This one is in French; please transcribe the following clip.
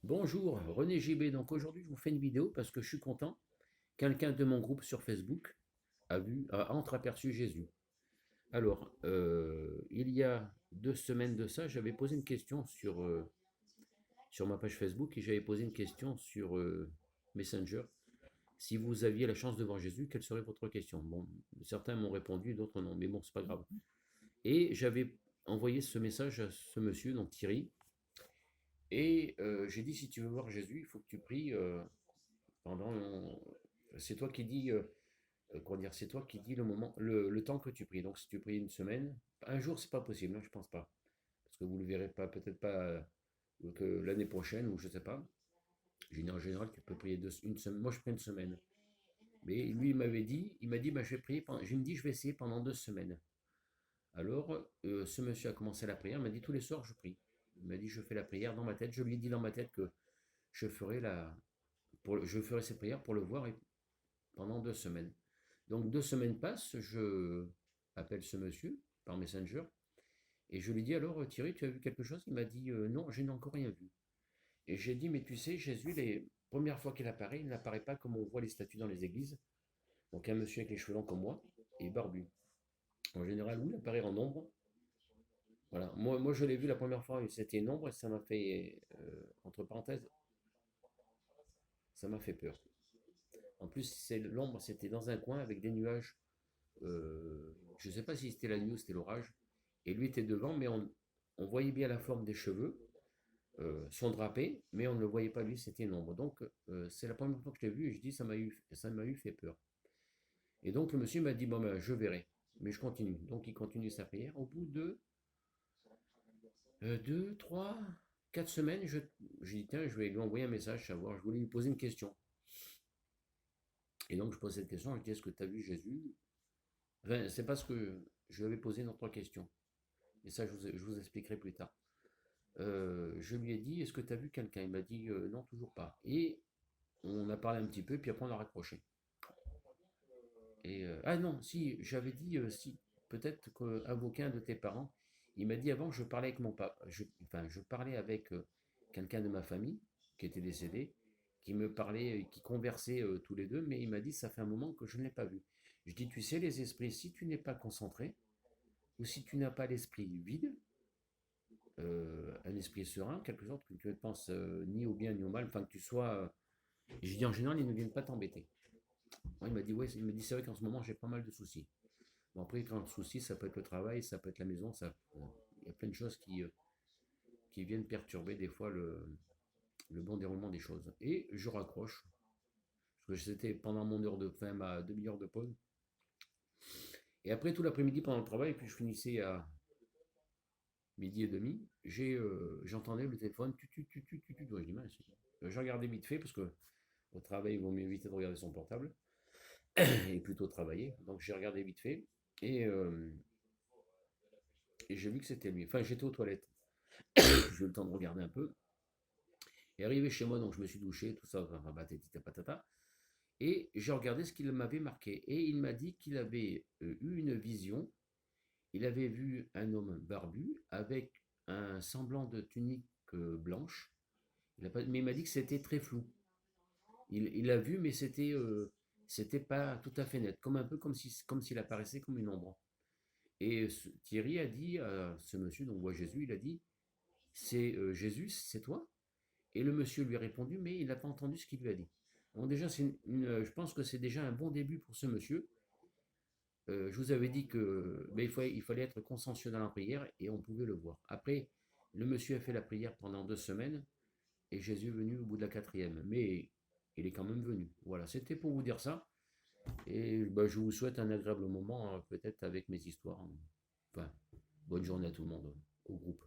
Bonjour, René JB. Donc aujourd'hui, je vous fais une vidéo parce que je suis content. Quelqu'un de mon groupe sur Facebook a entreaperçu Jésus. Alors, il y a 2 semaines de ça, j'avais posé une question sur ma page Facebook et j'avais posé une question sur Messenger. Si vous aviez la chance de voir Jésus, quelle serait votre question? Bon, certains m'ont répondu, d'autres non, mais bon, c'est pas grave. Et j'avais envoyé ce message à ce monsieur, donc Thierry, et j'ai dit si tu veux voir Jésus, il faut que tu pries pendant. C'est toi qui dis, comment dire, c'est toi qui dis le moment, le temps que tu pries. Donc si tu pries une semaine, un jour c'est pas possible, hein, je pense pas, parce que vous le verrez pas, peut-être pas que l'année prochaine ou je sais pas. J'ai dit en général tu peux prier une semaine. Moi je prie une semaine, mais lui il m'a dit bah, je vais prier. Je me dis je vais essayer pendant 2 semaines. Alors ce monsieur a commencé la prière, il m'a dit tous les soirs je prie. Il m'a dit je fais la prière dans ma tête. Je lui ai dit dans ma tête que je ferai je ferai cette prière pour le voir pendant 2 semaines. Donc 2 semaines passent, je appelle ce monsieur par Messenger et je lui dis alors Thierry, tu as vu quelque chose? Il m'a dit non, je n'ai encore rien vu. Et j'ai dit mais tu sais, Jésus, les premières fois qu'il apparaît, il n'apparaît pas comme on voit les statues dans les églises. Donc un monsieur avec les cheveux longs comme moi et barbu. En général, oui, il apparaît en ombre. Voilà. Moi je l'ai vu la première fois, c'était une ombre et ça m'a fait, entre parenthèses, ça m'a fait peur. En plus, l'ombre, c'était dans un coin avec des nuages. Je ne sais pas si c'était la nuit ou c'était l'orage. Et lui était devant, mais on voyait bien la forme des cheveux, son drapé, mais on ne le voyait pas lui, c'était une ombre. Donc c'est la première fois que je l'ai vu et je dis ça m'a eu fait peur. Et donc le monsieur m'a dit bon ben je verrai, mais je continue. Donc il continue sa prière. Au bout de 2, 3, 4 semaines, j'ai dit tiens je vais lui envoyer un message, savoir, je voulais lui poser une question. Et donc je pose cette question, je dis est-ce que tu as vu Jésus? Enfin, c'est parce que je lui avais posé une autre question. Et ça je vous expliquerai plus tard. Je lui ai dit, est-ce que tu as vu quelqu'un? Il m'a dit, non, toujours pas. Et on a parlé un petit peu, puis après on a raccroché. Et, ah non, si, j'avais dit, si, peut-être qu'un aucun de tes parents, il m'a dit avant, je parlais avec mon papa, enfin, je parlais avec quelqu'un de ma famille qui était décédé, qui me parlait, qui conversait tous les deux, mais il m'a dit, ça fait un moment que je ne l'ai pas vu. Je dis, tu sais, les esprits, si tu n'es pas concentré, ou si tu n'as pas l'esprit vide, un esprit serein, quelque sorte, que tu ne penses ni au bien ni au mal, enfin que tu sois. Et je dis en général, ils ne viennent pas t'embêter. Moi, il m'a dit, ouais, il m'a dit, c'est vrai qu'en ce moment, j'ai pas mal de soucis. Bon, après, quand le souci, ça peut être le travail, ça peut être la maison, il y a plein de choses qui viennent perturber des fois le bon déroulement des choses. Et je raccroche, parce que c'était pendant mon heure de fin, ma demi-heure de pause. Et après, tout l'après-midi, pendant le travail, puis je finissais à midi et demi, j'entendais le téléphone, ouais, je dis, mince. Je regardais vite fait, parce que au travail, il vaut mieux éviter de regarder son portable, et plutôt travailler. Donc j'ai regardé vite fait, et, euh, et j'ai vu que c'était lui. Enfin, j'étais aux toilettes, j'ai eu le temps de regarder un peu. Et arrivé chez moi, donc je me suis douché, tout ça, patata, et j'ai regardé ce qu'il m'avait marqué. Et il m'a dit qu'il avait eu une vision. Il avait vu un homme barbu avec un semblant de tunique blanche. Mais il m'a dit que c'était très flou. Il l'a vu, mais c'était pas tout à fait net, comme un peu comme s'il apparaissait comme une ombre. Et Thierry a dit à ce monsieur, donc voit Jésus, il a dit, c'est Jésus, c'est toi? Et le monsieur lui a répondu, mais il n'a pas entendu ce qu'il lui a dit. Donc déjà, je pense que c'est déjà un bon début pour ce monsieur. Je vous avais dit que ben, il fallait être consciencieux dans la prière et on pouvait le voir. Après, le monsieur a fait la prière pendant 2 semaines et Jésus est venu au bout de la quatrième. Mais il est quand même venu. Voilà, c'était pour vous dire ça. Et ben, je vous souhaite un agréable moment, peut-être avec mes histoires. Enfin, bonne journée à tout le monde, au groupe.